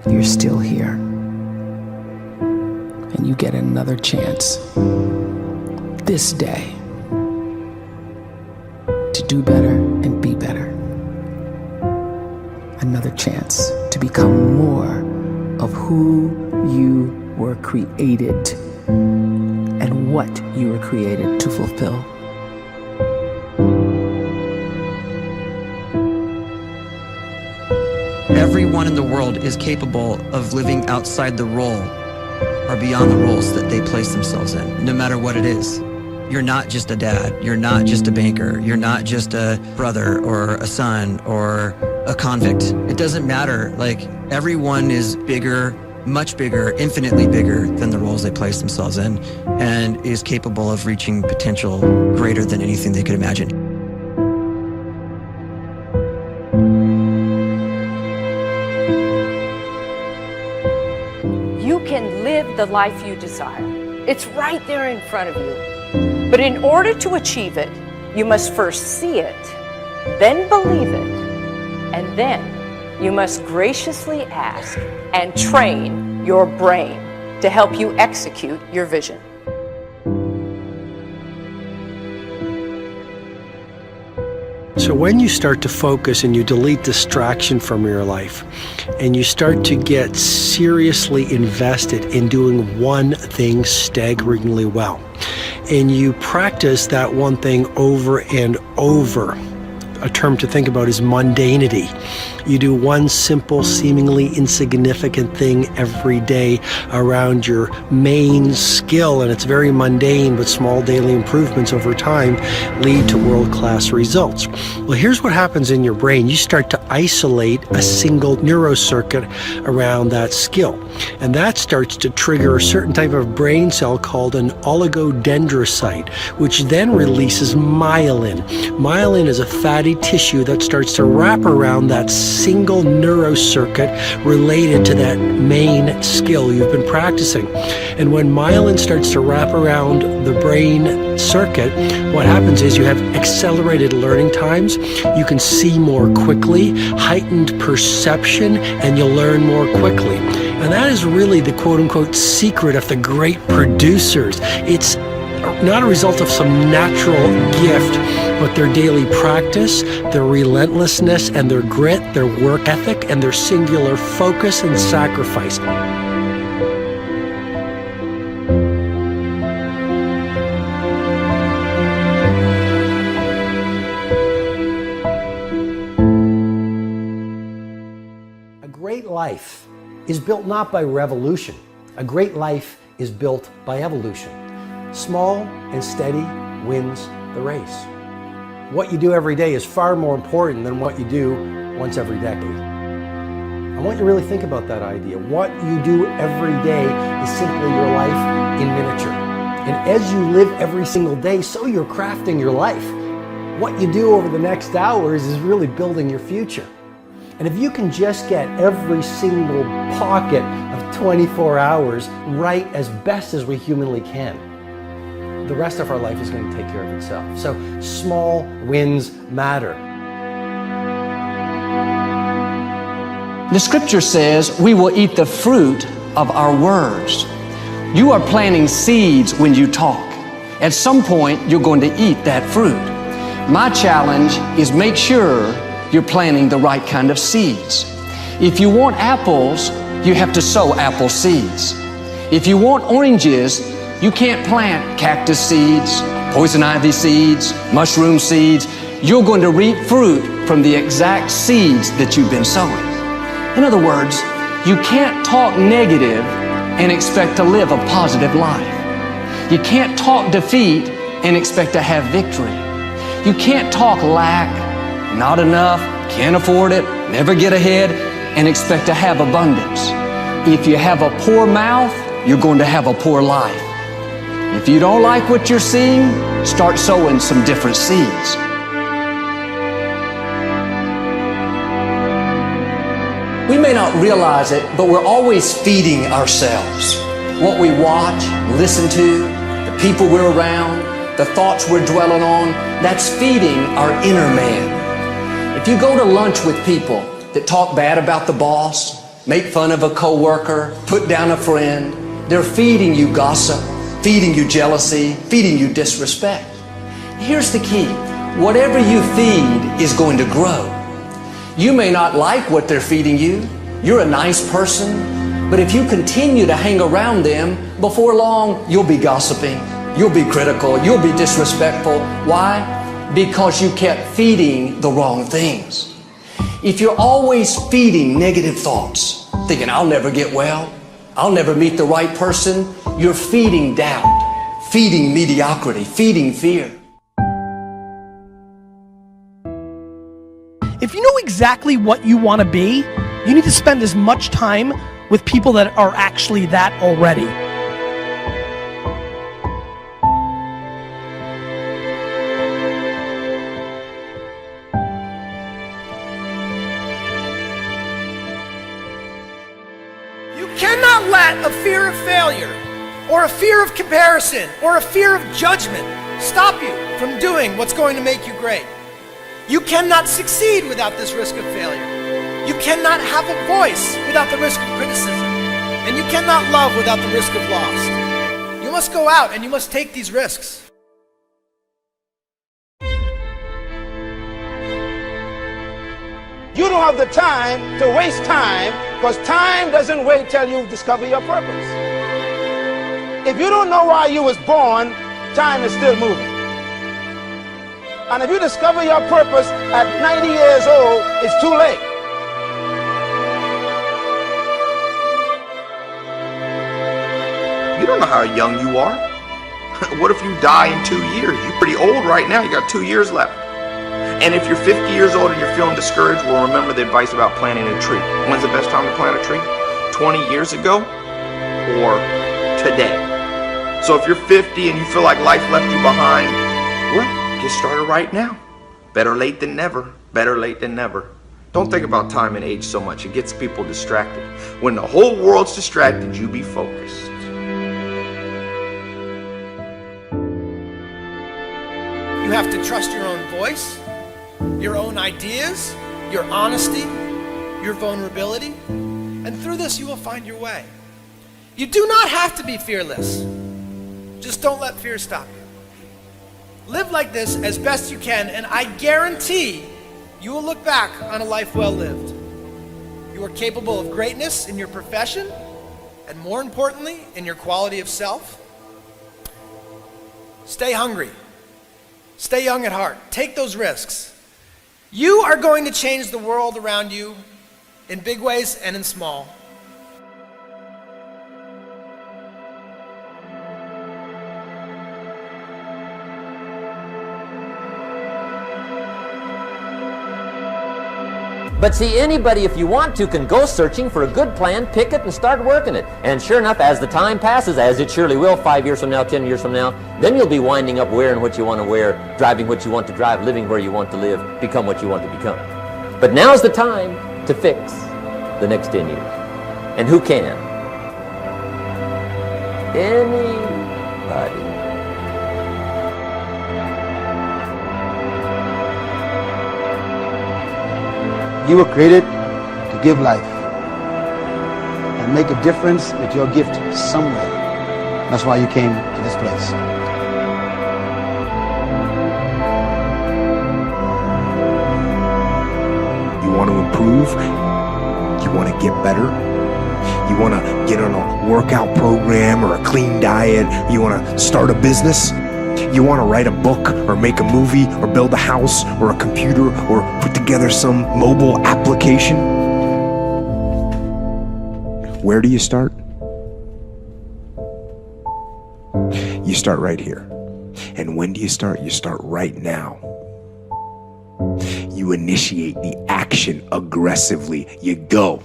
you're still here. And you get another chance this day to do better and be better. Another chance to become more of who you were created and what you were created to fulfill. Everyone in the world is capable of living outside the role or beyond the roles that they place themselves in, no matter what it is. You're not just a dad, you're not just a banker, you're not just a brother or a son or a convict. It doesn't matter. Like, everyone is bigger, much bigger, infinitely bigger than the roles they place themselves in, and is capable of reaching potential greater than anything they could imagine. You can live the life you desire. It's right there in front of you. But in order to achieve it, you must first see it, then believe it, and then you must graciously ask and train your brain to help you execute your vision. So when you start to focus and you delete distraction from your life, and you start to get seriously invested in doing one thing staggeringly well, and you practice that one thing over and over, a term to think about is mundanity. You do one simple, seemingly insignificant thing every day around your main skill, and it's very mundane, but small daily improvements over time lead to world-class results. Well, here's what happens in your brain. You start to isolate a single neurocircuit around that skill, and that starts to trigger a certain type of brain cell called an oligodendrocyte, which then releases myelin. Myelin is a fatty tissue that starts to wrap around that single neurocircuit related to that main skill you've been practicing. And when myelin starts to wrap around the brain circuit, what happens is you have accelerated learning times, you can see more quickly, heightened perception, and you'll learn more quickly. And that is really the quote-unquote secret of the great producers. It's not a result of some natural gift, but their daily practice, their relentlessness and their grit, their work ethic, and their singular focus and sacrifice. A great life is built not by revolution. A great life is built by evolution. Small and steady wins the race. What you do every day is far more important than what you do once every decade. I want you to really think about that idea. What you do every day is simply your life in miniature. And as you live every single day, so you're crafting your life. What you do over the next hours is really building your future. And if you can just get every single pocket of 24 hours right as best as we humanly can, the rest of our life is going to take care of itself. So small wins matter. The scripture says we will eat the fruit of our words. You are planting seeds when you talk. At some point, you're going to eat that fruit. My challenge is make sure you're planting the right kind of seeds. If you want apples, you have to sow apple seeds. If you want oranges, you can't plant cactus seeds, poison ivy seeds, mushroom seeds. You're going to reap fruit from the exact seeds that you've been sowing. In other words, you can't talk negative and expect to live a positive life. You can't talk defeat and expect to have victory. You can't talk lack, not enough, can't afford it, never get ahead, and expect to have abundance. If you have a poor mouth, you're going to have a poor life. If you don't like what you're seeing, start sowing some different seeds. We may not realize it, but we're always feeding ourselves. What we watch, listen to, the people we're around, the thoughts we're dwelling on, that's feeding our inner man. If you go to lunch with people that talk bad about the boss, make fun of a coworker, put down a friend. They're feeding you gossip, feeding you jealousy, feeding you disrespect. Here's the key. Whatever you feed is going to grow. You may not like what they're feeding you. You're a nice person, but if you continue to hang around them, before long, you'll be gossiping, you'll be critical, you'll be disrespectful. Why? Because you kept feeding the wrong things. If you're always feeding negative thoughts, thinking, I'll never get well, I'll never meet the right person, you're feeding doubt, feeding mediocrity, feeding fear. If you know exactly what you want to be, you need to spend as much time with people that are actually that already. You cannot let a fear of failure, or a fear of comparison, or a fear of judgment stop you from doing what's going to make you great. You cannot succeed without this risk of failure. You cannot have a voice without the risk of criticism. And you cannot love without the risk of loss. You must go out and you must take these risks. You don't have the time to waste time, because time doesn't wait till you discover your purpose. If you don't know why you was born, time is still moving. And if you discover your purpose at 90 years old, it's too late. You don't know how young you are. What if you die in 2 years? You're pretty old right now. You got 2 years left. And if you're 50 years old and you're feeling discouraged, well, remember the advice about planting a tree. When's the best time to plant a tree? 20 years ago or today? So if you're 50 and you feel like life left you behind, well, get started right now. Better late than never. Better late than never. Don't think about time and age so much. It gets people distracted. When the whole world's distracted, you be focused. You have to trust your own voice, your own ideas, your honesty, your vulnerability, and through this you will find your way. You do not have to be fearless. Just don't let fear stop you. Live like this as best you can, and I guarantee you will look back on a life well lived. You are capable of greatness in your profession, and more importantly, in your quality of self. Stay hungry. Stay young at heart. Take those risks. You are going to change the world around you in big ways and in small. But see, anybody, if you want to, can go searching for a good plan, pick it, and start working it. And sure enough, as the time passes, as it surely will 5 years from now, 10 years from now, then you'll be winding up wearing what you want to wear, driving what you want to drive, living where you want to live, become what you want to become. But now's the time to fix the next 10 years. And who can? Anybody. You were created to give life and make a difference with your gift somewhere. That's why you came to this place. You want to improve? You want to get better? You want to get on a workout program or a clean diet? You want to start a business? You want to write a book or make a movie or build a house or a computer or put together some mobile application? Where do you start? You start right here. And when do you start? You start right now. You initiate the action aggressively. You go.